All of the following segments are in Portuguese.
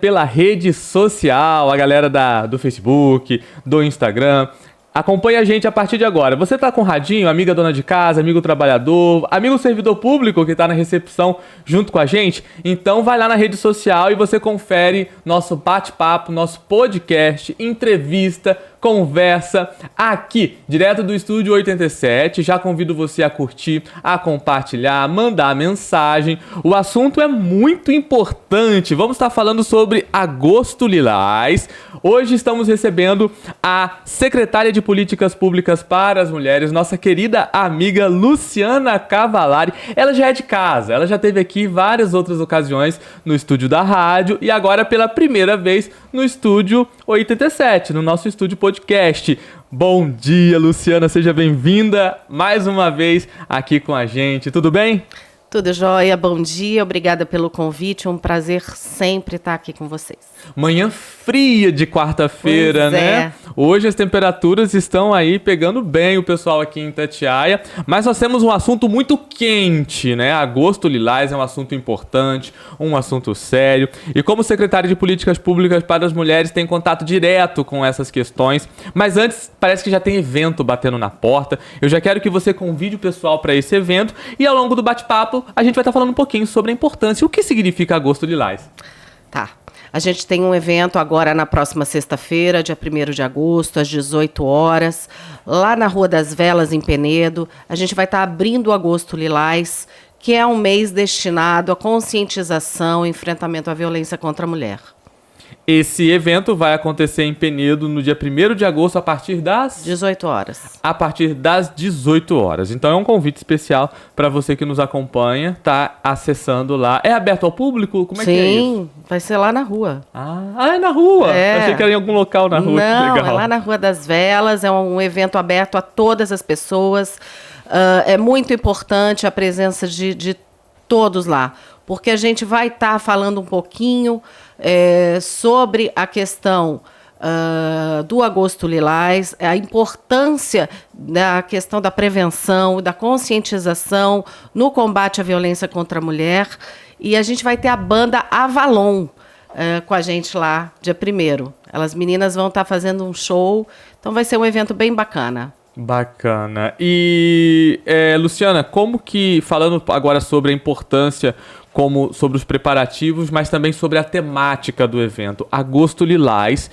pela rede social, a galera do Facebook, do Instagram. Acompanhe a gente a partir de agora. Você tá com o radinho, amiga dona de casa, amigo trabalhador, amigo servidor público que tá na recepção junto com a gente? Então vai lá na rede social e você confere nosso bate-papo, nosso podcast, entrevista, conversa aqui, direto do Estúdio 87. Já convido você a curtir, a compartilhar, mandar mensagem. O assunto é muito importante. Vamos estar falando sobre Agosto Lilás. Hoje estamos recebendo a secretária de Políticas Públicas para as Mulheres, nossa querida amiga Luciana Cavalari. Ela já é de casa, ela já esteve aqui várias outras ocasiões no estúdio da rádio e agora pela primeira vez no Estúdio 87, no nosso estúdio podcast. Bom dia, Luciana, seja bem-vinda mais uma vez aqui com a gente, tudo bem? Tudo jóia, bom dia, obrigada pelo convite, é um prazer sempre estar aqui com vocês. Manhã fria de quarta-feira, né? Hoje as temperaturas estão aí pegando bem o pessoal aqui em Itatiaia, mas nós temos um assunto muito quente, né? Agosto Lilás é um assunto importante, um assunto sério, e como secretária de Políticas Públicas para as Mulheres tem contato direto com essas questões, mas antes parece que já tem evento batendo na porta. Eu já quero que você convide o pessoal para esse evento e ao longo do bate-papo a gente vai estar falando um pouquinho sobre a importância, o que significa Agosto Lilás. Tá. A gente tem um evento agora na próxima sexta-feira, dia 1º de agosto, às 18 horas, lá na Rua das Velas, em Penedo. A gente vai estar abrindo o Agosto Lilás, que é um mês destinado à conscientização e enfrentamento à violência contra a mulher. Esse evento vai acontecer em Penedo no dia 1º de agosto a partir das... 18 horas. A partir das 18 horas. Então é um convite especial para você que nos acompanha, tá acessando lá. É aberto ao público? Como é que é isso? Sim, vai ser lá na rua. Ah, é na rua? É. Achei que era em algum local na rua. Não, Legal. É lá na Rua das Velas, é um evento aberto a todas as pessoas. É muito importante a presença de todos lá, porque a gente vai estar falando um pouquinho sobre a questão do Agosto Lilás, a importância da questão da prevenção, da conscientização no combate à violência contra a mulher. E a gente vai ter a banda Avalon com a gente lá, dia 1º. As meninas vão estar fazendo um show, então vai ser um evento bem bacana. Bacana. E, Luciana, como que, falando agora sobre a importância, como sobre os preparativos, mas também sobre a temática do evento, Agosto Lilás,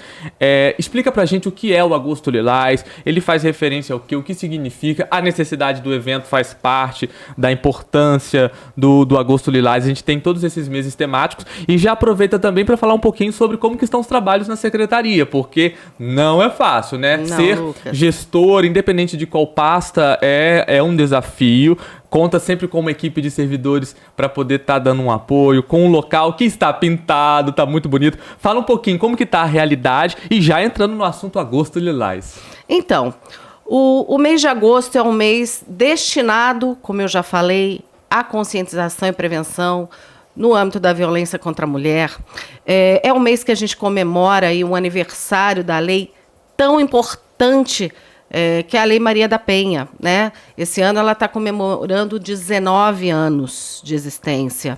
explica pra gente o que é o Agosto Lilás, ele faz referência ao quê, o que significa, a necessidade do evento faz parte da importância do Agosto Lilás. A gente tem todos esses meses temáticos e já aproveita também para falar um pouquinho sobre como que estão os trabalhos na secretaria, porque não é fácil, né? Não, Ser Lucas. gestor, independente de qual pasta, é um desafio. Conta sempre com uma equipe de servidores para poder estar dando um apoio, com um local que está pintado, está muito bonito. Fala um pouquinho como que está a realidade e já entrando no assunto Agosto Lilás. Então, o mês de agosto é um mês destinado, como eu já falei, à conscientização e prevenção no âmbito da violência contra a mulher. É um mês que a gente comemora aí um aniversário da lei tão importante que é a Lei Maria da Penha, né? Esse ano ela está comemorando 19 anos de existência.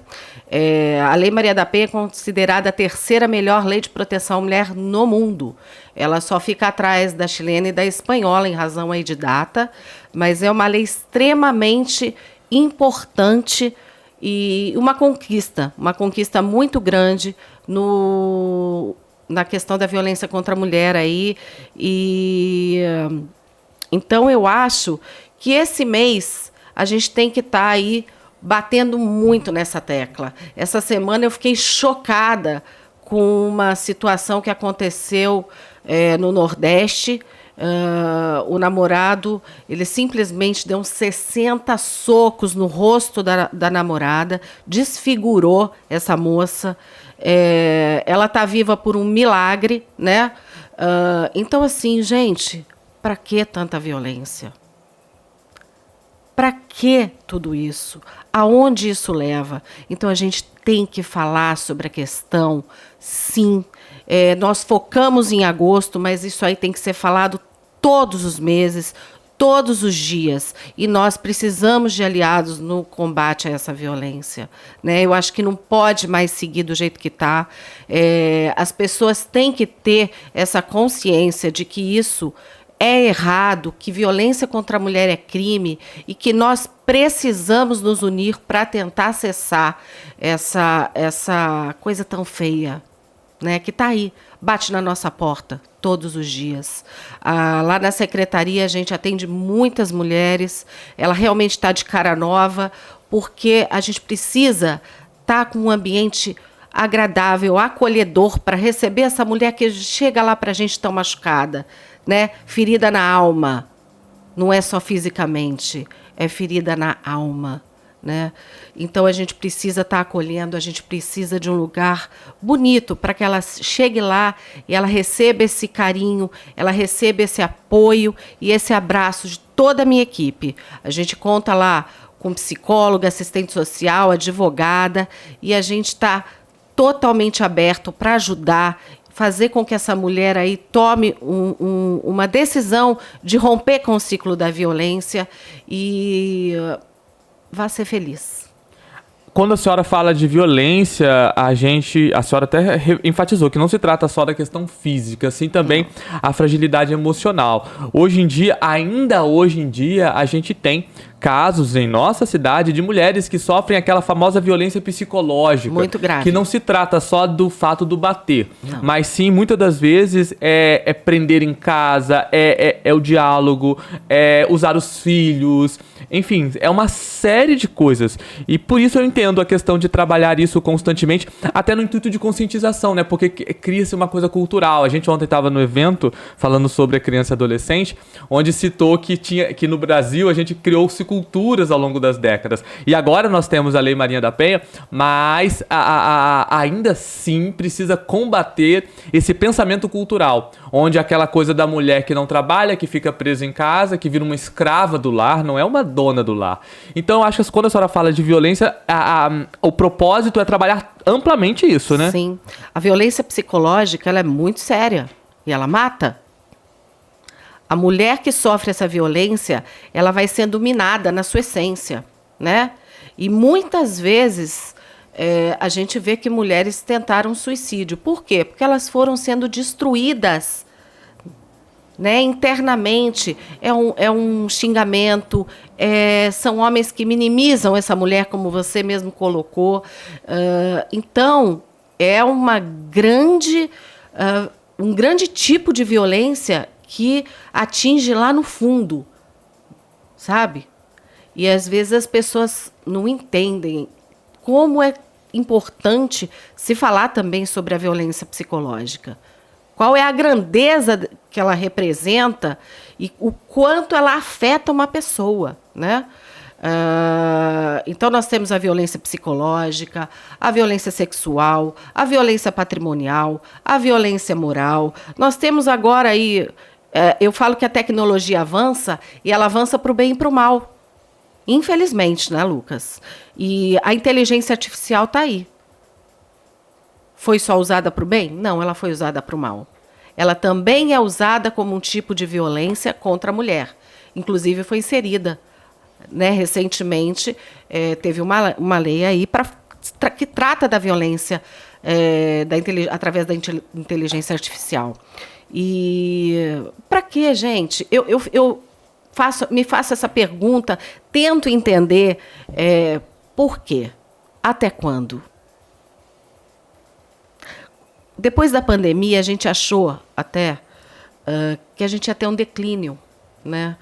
A Lei Maria da Penha é considerada a terceira melhor lei de proteção à mulher no mundo. Ela só fica atrás da chilena e da espanhola, em razão aí de data, mas é uma lei extremamente importante e uma conquista muito grande na questão da violência contra a mulher aí. Então, eu acho que esse mês a gente tem que estar aí batendo muito nessa tecla. Essa semana eu fiquei chocada com uma situação que aconteceu no Nordeste. O namorado, ele simplesmente deu uns 60 socos no rosto da namorada, desfigurou essa moça. Ela está viva por um milagre, né? Então, assim, gente... Para que tanta violência? Para que tudo isso? Aonde isso leva? Então, a gente tem que falar sobre a questão, sim. Nós focamos em agosto, mas isso aí tem que ser falado todos os meses, todos os dias, e nós precisamos de aliados no combate a essa violência, né? Eu acho que não pode mais seguir do jeito que está. As pessoas têm que ter essa consciência de que isso é errado, que violência contra a mulher é crime e que nós precisamos nos unir para tentar cessar essa coisa tão feia, né, que está aí, bate na nossa porta todos os dias. Lá na secretaria a gente atende muitas mulheres, ela realmente está de cara nova, porque a gente precisa estar com um ambiente agradável, acolhedor, para receber essa mulher que chega lá para a gente tão machucada, né? Ferida na alma, não é só fisicamente, é ferida na alma, né? Então a gente precisa estar acolhendo, a gente precisa de um lugar bonito para que ela chegue lá e ela receba esse carinho, ela receba esse apoio e esse abraço de toda a minha equipe. A gente conta lá com psicóloga, assistente social, advogada, e a gente está totalmente aberto para ajudar, fazer com que essa mulher aí tome uma decisão de romper com o ciclo da violência e vá ser feliz. Quando a senhora fala de violência, a senhora até enfatizou que não se trata só da questão física, sim também a fragilidade emocional. Ainda hoje em dia, a gente tem casos em nossa cidade de mulheres que sofrem aquela famosa violência psicológica. Muito grave. Que não se trata só do fato do bater, mas sim, muitas das vezes, é prender em casa, é o diálogo, é usar os filhos, enfim, é uma série de coisas. E por isso eu entendo a questão de trabalhar isso constantemente, até no intuito de conscientização, né? Porque cria-se uma coisa cultural. A gente ontem estava no evento falando sobre a criança e adolescente, onde citou que no Brasil a gente criou-se culturas ao longo das décadas. E agora nós temos a Lei Maria da Penha, mas ainda assim precisa combater esse pensamento cultural, onde aquela coisa da mulher que não trabalha, que fica presa em casa, que vira uma escrava do lar, não é uma dona do lar. Então, eu acho que quando a senhora fala de violência, o propósito é trabalhar amplamente isso, né? Sim. A violência psicológica, ela é muito séria e ela mata. A mulher que sofre essa violência, ela vai sendo minada na sua essência, né? E muitas vezes a gente vê que mulheres tentaram suicídio. Por quê? Porque elas foram sendo destruídas, né, internamente. É um xingamento, são homens que minimizam essa mulher, como você mesmo colocou. Então, é um grande tipo de violência que atinge lá no fundo, sabe? E às vezes as pessoas não entendem como é importante se falar também sobre a violência psicológica. Qual é a grandeza que ela representa e o quanto ela afeta uma pessoa, né? Então nós temos a violência psicológica, a violência sexual, a violência patrimonial, a violência moral. Nós temos agora aí, eu falo que a tecnologia avança e ela avança para o bem e para o mal. Infelizmente, né, Lucas? E a inteligência artificial está aí. Foi só usada para o bem? Não, ela foi usada para o mal. Ela também é usada como um tipo de violência contra a mulher. Inclusive foi inserida, né, recentemente, teve uma lei aí que trata da violência através da inteligência artificial. E para quê, gente? Eu me faço essa pergunta, tento entender por quê, até quando. Depois da pandemia, a gente achou até que a gente ia ter um declínio, né,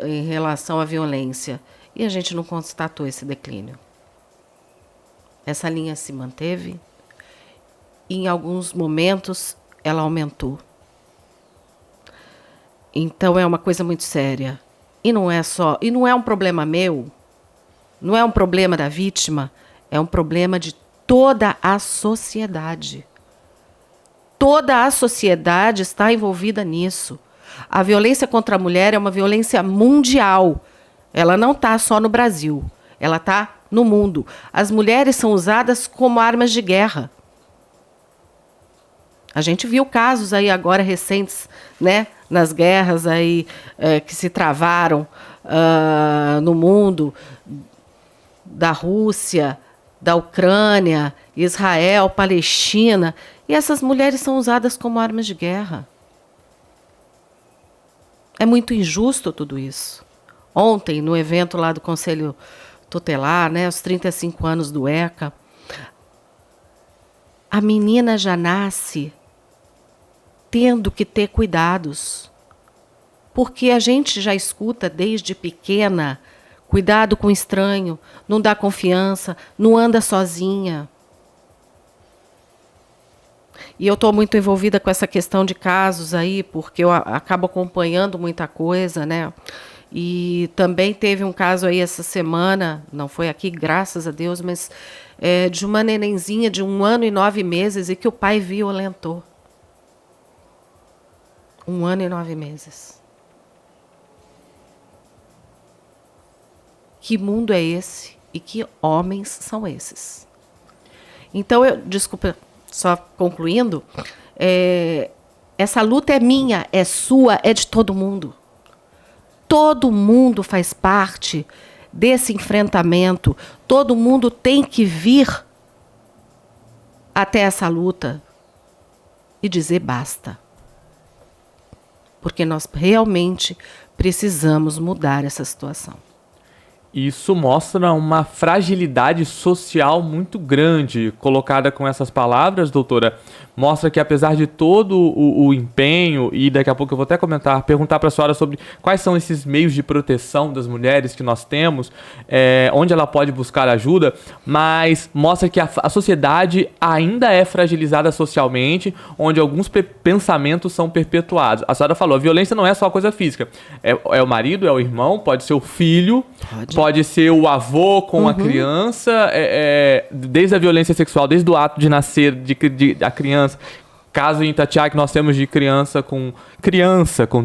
em relação à violência. E a gente não constatou esse declínio. Essa linha se manteve e, em alguns momentos, ela aumentou. Então, é uma coisa muito séria. E não é um problema meu, não é um problema da vítima, é um problema de toda a sociedade. Toda a sociedade está envolvida nisso. A violência contra a mulher é uma violência mundial. Ela não está só no Brasil, ela está no mundo. As mulheres são usadas como armas de guerra. A gente viu casos aí agora recentes, né, nas guerras aí, que se travaram no mundo, da Rússia, da Ucrânia, Israel, Palestina, e essas mulheres são usadas como armas de guerra. É muito injusto tudo isso. Ontem, no evento lá do Conselho Tutelar, né, os 35 anos do ECA, a menina já nasce tendo que ter cuidados. Porque a gente já escuta desde pequena, cuidado com o estranho, não dá confiança, não anda sozinha. E eu estou muito envolvida com essa questão de casos aí, porque eu acabo acompanhando muita coisa, né? E também teve um caso aí essa semana, não foi aqui, graças a Deus, mas de uma nenenzinha de 1 ano e 9 meses e que o pai violentou. 1 ano e 9 meses. Que mundo é esse? E que homens são esses? Então, desculpa, só concluindo, essa luta é minha, é sua, é de todo mundo. Todo mundo faz parte desse enfrentamento. Todo mundo tem que vir até essa luta e dizer basta. Porque nós realmente precisamos mudar essa situação. Isso mostra uma fragilidade social muito grande, colocada com essas palavras, doutora. Mostra que apesar de todo o empenho, e daqui a pouco eu vou até perguntar para a senhora sobre quais são esses meios de proteção das mulheres que nós temos, onde ela pode buscar ajuda, mas mostra que a sociedade ainda é fragilizada socialmente, onde alguns pensamentos são perpetuados. A senhora falou, a violência não é só coisa física, é o marido, é o irmão, pode ser o filho, pode ser o avô com a criança, desde a violência sexual, desde o ato de nascer da criança. Caso em Itatiaia que nós temos de criança com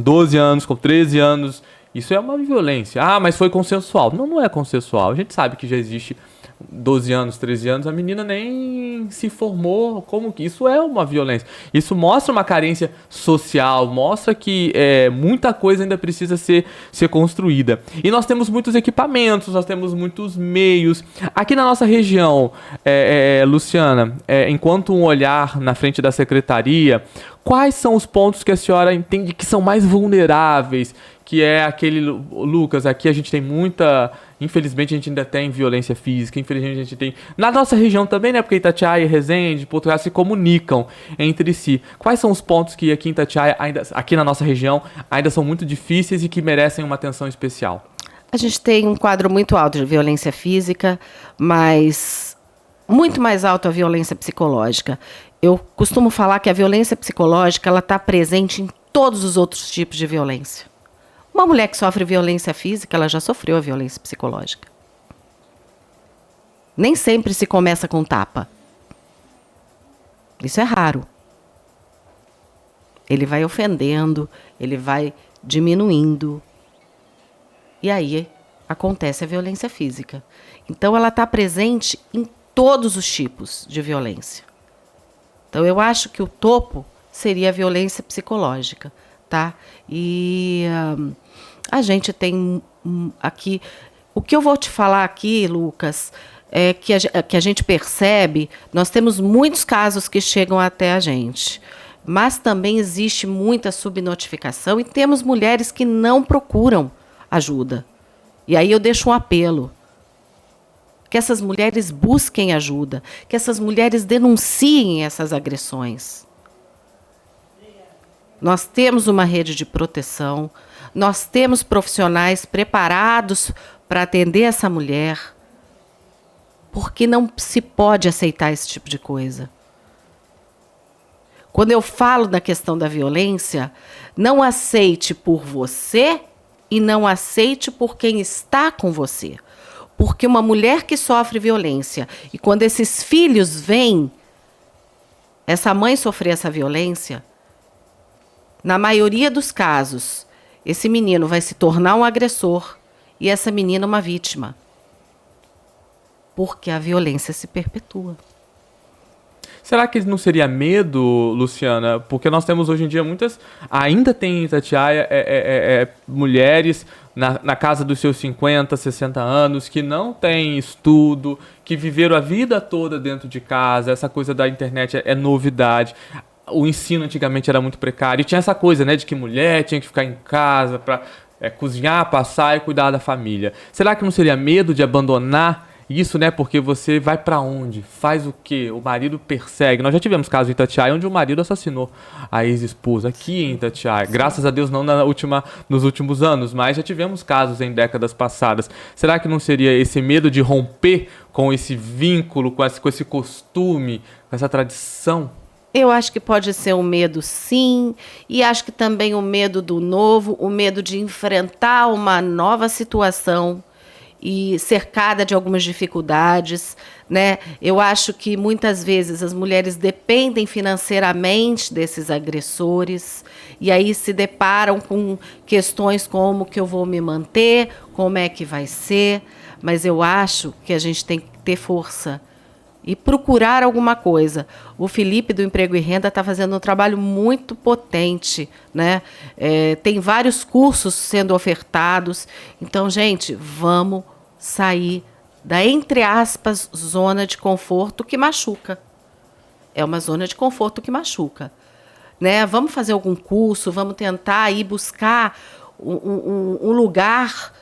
12 anos, com 13 anos, isso é uma violência. Ah, mas foi consensual. Não, não é consensual. A gente sabe que já existe 12 anos, 13 anos, a menina nem se formou. Como que isso é uma violência? Isso mostra uma carência social, mostra que muita coisa ainda precisa ser construída. E nós temos muitos equipamentos, nós temos muitos meios. Aqui na nossa região, Luciana, enquanto um olhar na frente da secretaria, quais são os pontos que a senhora entende que são mais vulneráveis? Que é aquele, Lucas, aqui a gente tem muita, infelizmente a gente ainda tem violência física, infelizmente a gente tem, na nossa região também, né, porque Itatiaia, Resende, Porto Real se comunicam entre si. Quais são os pontos que aqui em Itatiaia, aqui na nossa região, ainda são muito difíceis e que merecem uma atenção especial? A gente tem um quadro muito alto de violência física, mas muito mais alto a violência psicológica. Eu costumo falar que a violência psicológica ela está presente em todos os outros tipos de violência. Uma mulher que sofre violência física, ela já sofreu a violência psicológica. Nem sempre se começa com tapa. Isso é raro. Ele vai ofendendo, ele vai diminuindo. E aí acontece a violência física. Então ela está presente em todos os tipos de violência. Então eu acho que o topo seria a violência psicológica. Tá? E a gente tem aqui... O que eu vou te falar aqui, Lucas, é que a gente percebe, nós temos muitos casos que chegam até a gente, mas também existe muita subnotificação e temos mulheres que não procuram ajuda. E aí eu deixo um apelo. Que essas mulheres busquem ajuda, que essas mulheres denunciem essas agressões. Nós temos uma rede de proteção, nós temos profissionais preparados para atender essa mulher, porque não se pode aceitar esse tipo de coisa. Quando eu falo na questão da violência, não aceite por você e não aceite por quem está com você. Porque uma mulher que sofre violência, e quando esses filhos veem essa mãe sofrer essa violência, na maioria dos casos, esse menino vai se tornar um agressor e essa menina uma vítima. Porque a violência se perpetua. Será que não seria medo, Luciana? Porque nós temos hoje em dia ainda tem em Itatiaia mulheres na casa dos seus 50, 60 anos que não têm estudo, que viveram a vida toda dentro de casa. Essa coisa da internet é novidade. O ensino antigamente era muito precário. E tinha essa coisa, né, de que mulher tinha que ficar em casa para cozinhar, passar e cuidar da família. Será que não seria medo de abandonar isso, né? Porque você vai pra onde? Faz o quê? O marido persegue. Nós já tivemos casos em Itatiaia onde o marido assassinou a ex-esposa aqui em Itatiaia. Graças a Deus não nos últimos anos, mas já tivemos casos em décadas passadas. Será que não seria esse medo de romper com esse vínculo, com esse costume, com essa tradição? Eu acho que pode ser um medo, sim, e acho que também o medo do novo, o medo de enfrentar uma nova situação e cercada de algumas dificuldades, né? Eu acho que muitas vezes as mulheres dependem financeiramente desses agressores e aí se deparam com questões como que eu vou me manter, como é que vai ser, mas eu acho que a gente tem que ter força e procurar alguma coisa. O Felipe do Emprego e Renda está fazendo um trabalho muito potente, né? Tem vários cursos sendo ofertados. Então, gente, vamos sair da, entre aspas, zona de conforto que machuca. É uma zona de conforto que machuca, né? Vamos fazer algum curso, vamos tentar ir buscar um lugar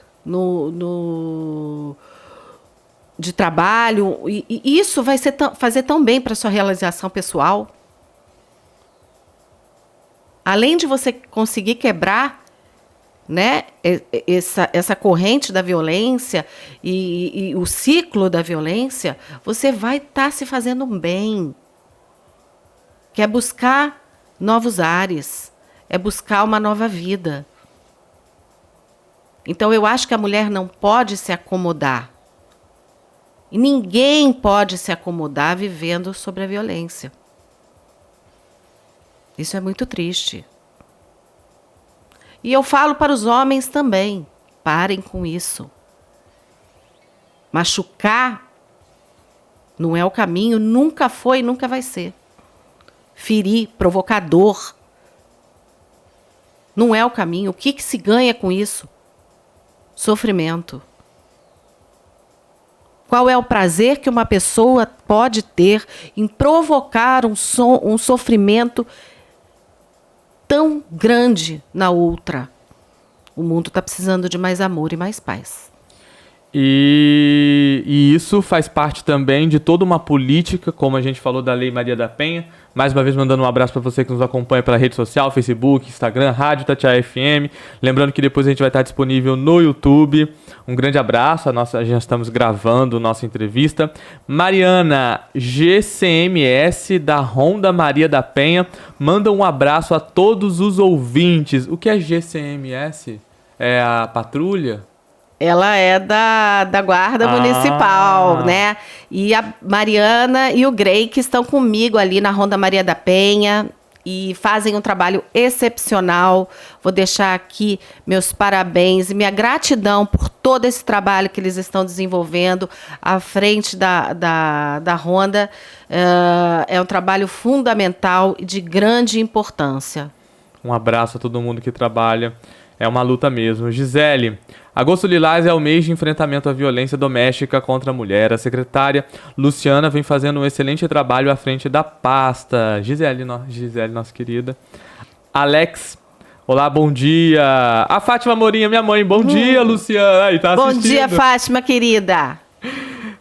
de trabalho, e isso vai fazer tão bem para a sua realização pessoal. Além de você conseguir quebrar, né, essa corrente da violência e o ciclo da violência, você vai estar se fazendo bem. Que é buscar novos ares, é buscar uma nova vida. Então, eu acho que a mulher não pode se acomodar. E ninguém pode se acomodar vivendo sobre a violência. Isso é muito triste. E eu falo para os homens também, parem com isso. Machucar não é o caminho, nunca foi e nunca vai ser. Ferir, provocador, não é o caminho. O que se ganha com isso? Sofrimento. Qual é o prazer que uma pessoa pode ter em provocar um sofrimento tão grande na outra? O mundo está precisando de mais amor e mais paz. E isso faz parte também de toda uma política, como a gente falou da Lei Maria da Penha. Mais uma vez mandando um abraço para você que nos acompanha pela rede social, Facebook, Instagram, Rádio Itatiaia FM. Lembrando que depois a gente vai estar disponível no YouTube. Um grande abraço, já estamos gravando nossa entrevista. Mariana, GCMS da Ronda Maria da Penha, manda um abraço a todos os ouvintes. O que é GCMS? É a patrulha? Ela é da Guarda Municipal, né? E a Mariana e o Grey que estão comigo ali na Ronda Maria da Penha e fazem um trabalho excepcional. Vou deixar aqui meus parabéns e minha gratidão por todo esse trabalho que eles estão desenvolvendo à frente da Ronda. É um trabalho fundamental e de grande importância. Um abraço a todo mundo que trabalha. É uma luta mesmo. Gisele, Agosto Lilás é o mês de enfrentamento à violência doméstica contra a mulher. A secretária Luciana vem fazendo um excelente trabalho à frente da pasta. Gisele, nossa querida. Alex, olá, bom dia. A Fátima Morinha, minha mãe, bom dia, Luciana. Aí, tá bom assistindo. Dia, Fátima, querida.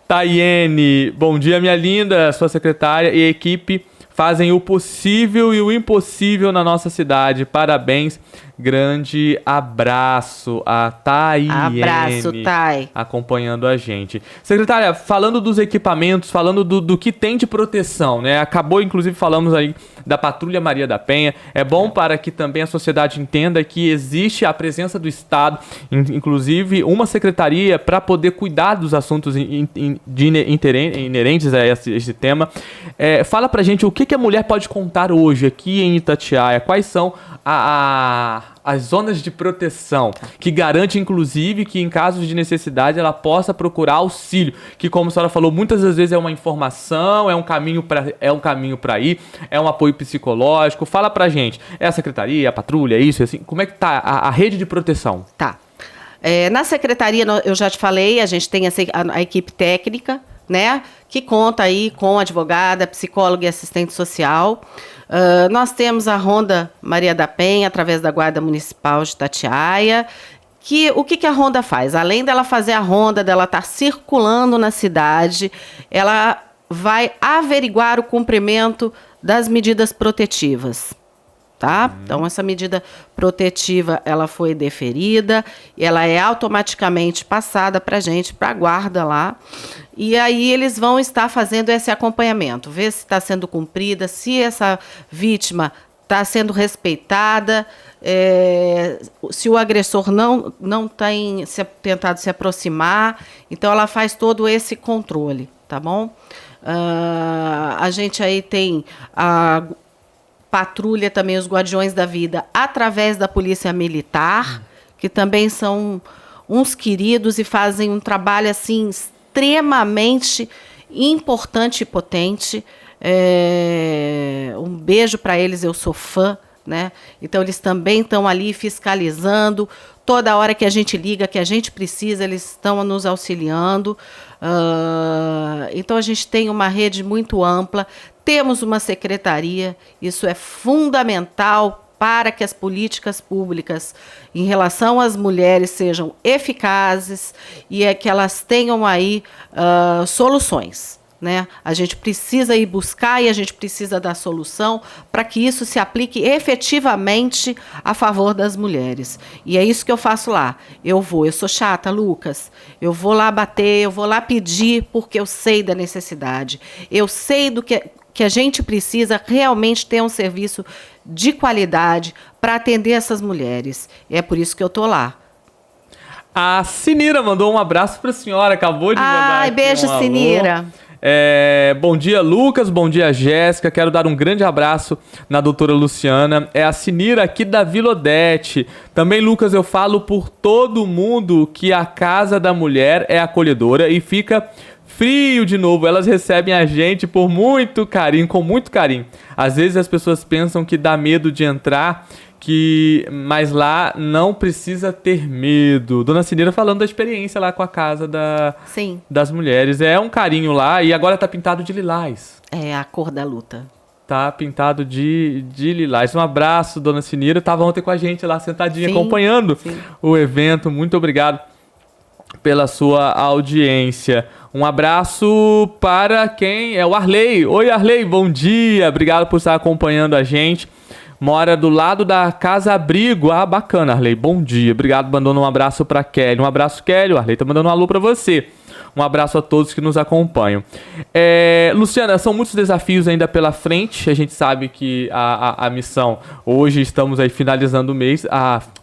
Taiene, bom dia, minha linda. Sua secretária e equipe fazem o possível e o impossível na nossa cidade. Parabéns. Grande abraço a Taiene. Abraço, Thay. Acompanhando a gente. Secretária, falando dos equipamentos, falando do que tem de proteção, né? Acabou, inclusive, falamos aí da Patrulha Maria da Penha. É bom para que também a sociedade entenda que existe a presença do Estado, inclusive uma secretaria para poder cuidar dos assuntos inerentes a esse tema. Fala pra gente o que que a mulher pode contar hoje aqui em Itatiaia? Quais são as zonas de proteção que garante, inclusive, que em casos de necessidade ela possa procurar auxílio? Que, como a senhora falou, muitas das vezes é uma informação, é um caminho para ir, é um apoio psicológico. Fala pra gente, é a secretaria, a patrulha, isso, assim, como é que tá a rede de proteção? Tá. Na secretaria, eu já te falei, a gente tem a equipe técnica, né, que conta aí com advogada, psicóloga e assistente social. Nós temos a Ronda Maria da Penha, através da Guarda Municipal de Itatiaia. O que a Ronda faz? Além dela fazer a ronda, dela estar circulando na cidade, ela vai averiguar o cumprimento das medidas protetivas. Tá? Então, essa medida protetiva, ela foi deferida, e ela é automaticamente passada para a gente, para a guarda lá, e aí eles vão estar fazendo esse acompanhamento, ver se está sendo cumprida, se essa vítima está sendo respeitada, se o agressor não tem tentado se aproximar, então ela faz todo esse controle, tá bom? A gente aí tem a patrulha também os Guardiões da Vida através da Polícia Militar, que também são uns queridos e fazem um trabalho assim extremamente importante e potente. Um beijo para eles, eu sou fã, né? Então eles também estão ali fiscalizando. Toda hora que a gente liga, que a gente precisa, eles estão nos auxiliando. Então a gente tem uma rede muito ampla. Temos uma secretaria, isso é fundamental para que as políticas públicas em relação às mulheres sejam eficazes e que elas tenham aí soluções, né? A gente precisa ir buscar e a gente precisa dar solução para que isso se aplique efetivamente a favor das mulheres. E é isso que eu faço lá. Eu sou chata, Lucas, eu vou lá bater, eu vou lá pedir porque eu sei da necessidade, eu sei do que a gente precisa realmente ter um serviço de qualidade para atender essas mulheres. É por isso que eu estou lá. A Sinira mandou um abraço para a senhora, acabou de mandar. Ai, beijo, Sinira. Bom dia, Lucas, bom dia, Jéssica. Quero dar um grande abraço na doutora Luciana. É a Sinira aqui da Vila Odete. Também, Lucas, eu falo por todo mundo que a Casa da Mulher é acolhedora e fica frio de novo. Elas recebem a gente por muito carinho, com muito carinho. Às vezes as pessoas pensam que dá medo de entrar, mas lá não precisa ter medo. Dona Cineira falando da experiência lá com a Casa das Mulheres. É um carinho lá e agora tá pintado de lilás. É a cor da luta. Tá pintado de lilás. Um abraço, Dona Cineira. Tava ontem com a gente lá sentadinha, acompanhando o evento. Muito obrigado pela sua audiência. Um abraço para quem é o Arley. Oi, Arley, bom dia. Obrigado por estar acompanhando a gente. Mora do lado da Casa Abrigo. Ah, bacana, Arley. Bom dia. Obrigado, mandando um abraço para Kelly. Um abraço, Kelly. O Arley tá mandando um alô para você. Um abraço a todos que nos acompanham. Luciana, são muitos desafios ainda pela frente. A gente sabe que a missão, hoje estamos aí finalizando o mês,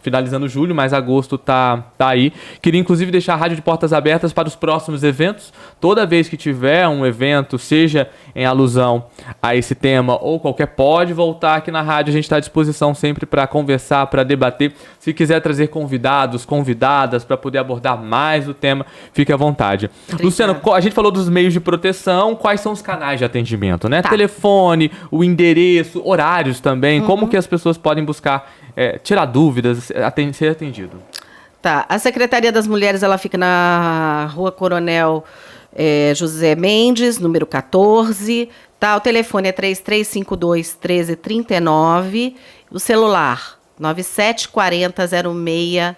finalizando julho, mas agosto tá aí. Queria inclusive deixar a rádio de portas abertas para os próximos eventos. Toda vez que tiver um evento, seja em alusão a esse tema ou pode voltar aqui na rádio. A gente está à disposição sempre para conversar, para debater. Se quiser trazer convidados, convidadas para poder abordar mais o tema, fique à vontade. Luciano, a gente falou dos meios de proteção, quais são os canais de atendimento, né? Tá. Telefone, o endereço, horários também, como que as pessoas podem buscar, tirar dúvidas, ser atendido? Tá, a Secretaria das Mulheres, ela fica na Rua Coronel José Mendes, número 14, tá? O telefone é 3352-1339, o celular 9740-06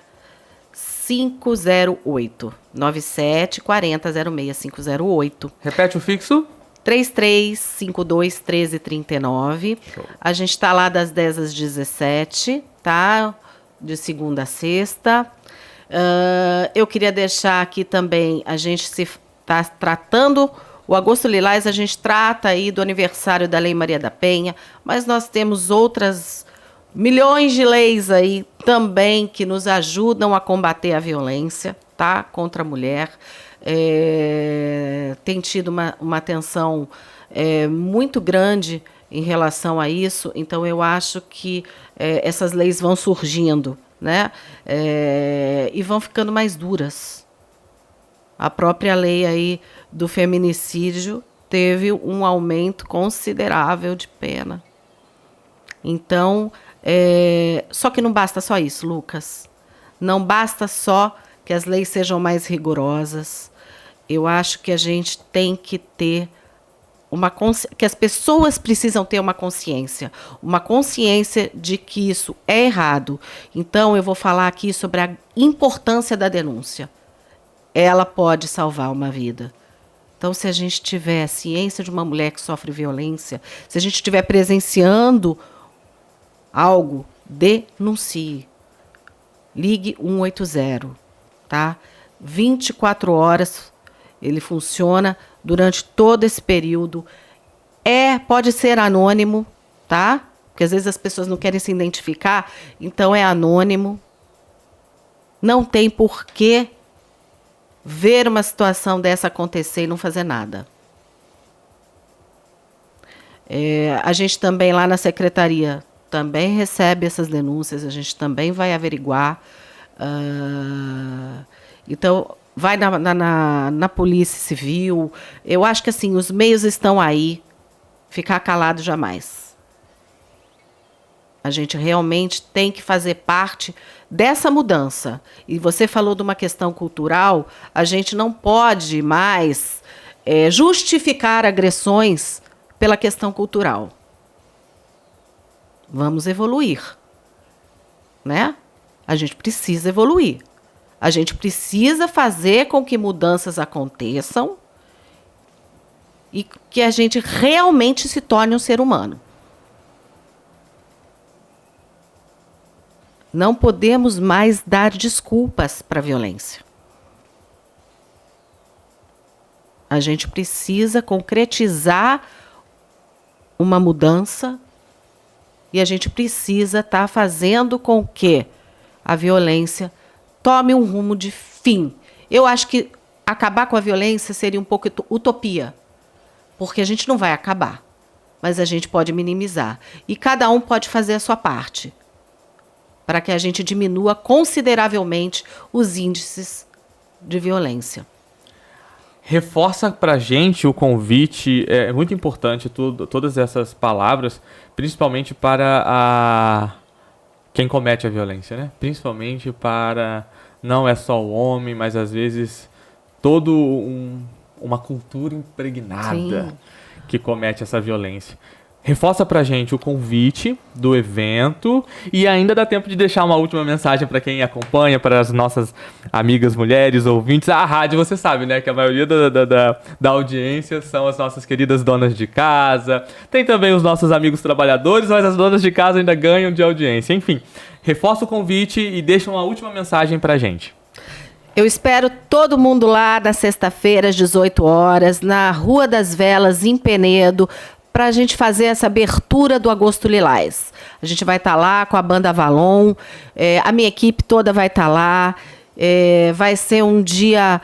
508. 9740-06-508. Repete o fixo? 3352-1339. A gente está lá das 10 às 17, tá? De segunda a sexta. Eu queria deixar aqui também, a gente se está tratando, o Agosto Lilás, a gente trata aí do aniversário da Lei Maria da Penha, mas nós temos outras milhões de leis aí também que nos ajudam a combater a violência, tá? Contra a mulher. Tem tido uma atenção muito grande em relação a isso. Então, eu acho que essas leis vão surgindo, né? E vão ficando mais duras. A própria lei aí do feminicídio teve um aumento considerável de pena. Então, só que não basta só isso, Lucas. Não basta só que as leis sejam mais rigorosas. Eu acho que a gente tem que ter que as pessoas precisam ter uma consciência de que isso é errado. Então, eu vou falar aqui sobre a importância da denúncia. Ela pode salvar uma vida. Então, se a gente tiver ciência de uma mulher que sofre violência, se a gente estiver presenciando algo, denuncie. Ligue 180, tá? 24 horas ele funciona durante todo esse período. Pode ser anônimo, tá? Porque às vezes as pessoas não querem se identificar, então é anônimo. Não tem por que ver uma situação dessa acontecer e não fazer nada. A gente também lá na secretaria também recebe essas denúncias, a gente também vai averiguar. Então, vai na Polícia Civil. Eu acho que assim, os meios estão aí. Ficar calado jamais. A gente realmente tem que fazer parte dessa mudança. E você falou de uma questão cultural, a gente não pode mais justificar agressões pela questão cultural. Vamos evoluir, né? A gente precisa evoluir. A gente precisa fazer com que mudanças aconteçam e que a gente realmente se torne um ser humano. Não podemos mais dar desculpas para a violência. A gente precisa concretizar uma mudança e a gente precisa estar fazendo com que a violência tome um rumo de fim. Eu acho que acabar com a violência seria um pouco utopia, porque a gente não vai acabar, mas a gente pode minimizar. E cada um pode fazer a sua parte, para que a gente diminua consideravelmente os índices de violência. Reforça pra gente o convite, é muito importante todas essas palavras, principalmente para quem comete a violência, né? Principalmente para, não é só o homem, mas às vezes uma cultura impregnada. Sim. Que comete essa violência. Reforça pra gente o convite do evento e ainda dá tempo de deixar uma última mensagem para quem acompanha, para as nossas amigas mulheres, ouvintes. A rádio, você sabe, né, que a maioria da audiência são as nossas queridas donas de casa. Tem também os nossos amigos trabalhadores, mas as donas de casa ainda ganham de audiência. Enfim, reforça o convite e deixa uma última mensagem pra gente. Eu espero todo mundo lá na sexta-feira, às 18 horas, na Rua das Velas, em Penedo, para a gente fazer essa abertura do Agosto Lilás. A gente vai estar lá com a banda Avalon, a minha equipe toda vai estar lá, vai ser um dia,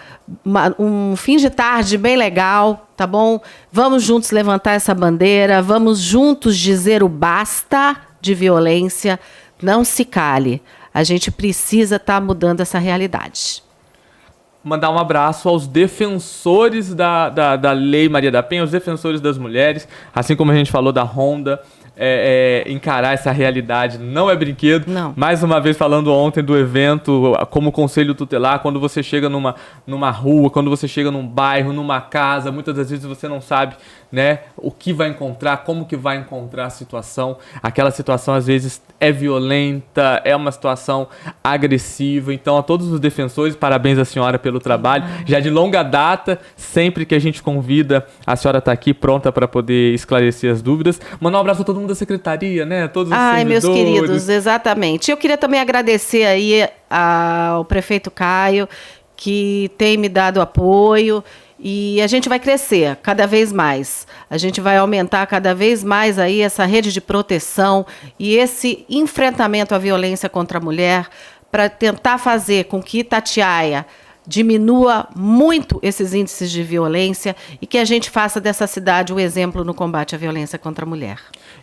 um fim de tarde bem legal, tá bom? Vamos juntos levantar essa bandeira, vamos juntos dizer o basta de violência, não se cale. A gente precisa estar mudando essa realidade. Mandar um abraço aos defensores da Lei Maria da Penha, aos defensores das mulheres, assim como a gente falou da Ronda, encarar essa realidade não é brinquedo. Não. Mais uma vez falando ontem do evento, como conselho tutelar, quando você chega numa rua, quando você chega num bairro, numa casa, muitas das vezes você não sabe, né, o que vai encontrar, como que vai encontrar a situação. Aquela situação às vezes é violenta, é uma situação agressiva. Então, a todos os defensores, parabéns à senhora pelo trabalho. Já de longa data, sempre que a gente convida, a senhora está aqui pronta para poder esclarecer as dúvidas. Mandar um abraço a todo mundo da secretaria, né? Todos os servidores. Meus queridos, exatamente. Eu queria também agradecer aí ao prefeito Caio, que tem me dado apoio. E a gente vai crescer cada vez mais. A gente vai aumentar cada vez mais aí essa rede de proteção e esse enfrentamento à violência contra a mulher para tentar fazer com que Itatiaia diminua muito esses índices de violência e que a gente faça dessa cidade o exemplo no combate à violência contra a mulher.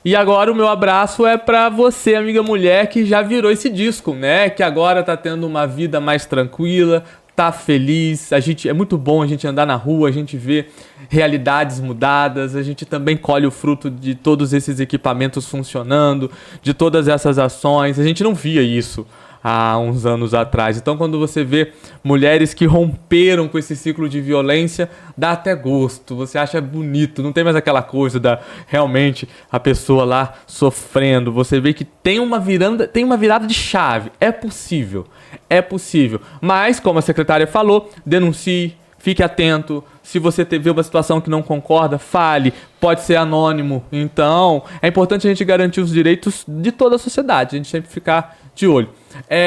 E agora o meu abraço é pra você, amiga mulher, que já virou esse disco, né? Que agora tá tendo uma vida mais tranquila, tá feliz. É muito bom a gente andar na rua, a gente vê realidades mudadas, a gente também colhe o fruto de todos esses equipamentos funcionando, de todas essas ações. A gente não via isso há uns anos atrás. Então, quando você vê mulheres que romperam com esse ciclo de violência, dá até gosto, você acha bonito, não tem mais aquela coisa da realmente a pessoa lá sofrendo. Você vê que tem uma virada de chave. É possível. Mas, como a secretária falou, denuncie, fique atento. Se você vê uma situação que não concorda, fale. Pode ser anônimo. Então, é importante a gente garantir os direitos de toda a sociedade. A gente sempre ficar de olho.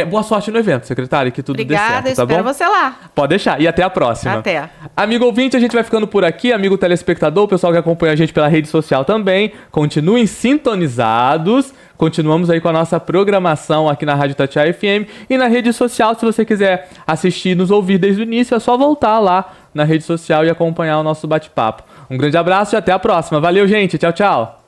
Boa sorte no evento, secretária, que tudo dê certo, tá bom? Obrigada, espero você lá. Pode deixar. E até a próxima. Até. Amigo ouvinte, a gente vai ficando por aqui. Amigo telespectador, o pessoal que acompanha a gente pela rede social também. Continuem sintonizados. Continuamos aí com a nossa programação aqui na Rádio Itatiaia FM. E na rede social, se você quiser assistir e nos ouvir desde o início, é só voltar lá na rede social e acompanhar o nosso bate-papo. Um grande abraço e até a próxima. Valeu, gente. Tchau, tchau.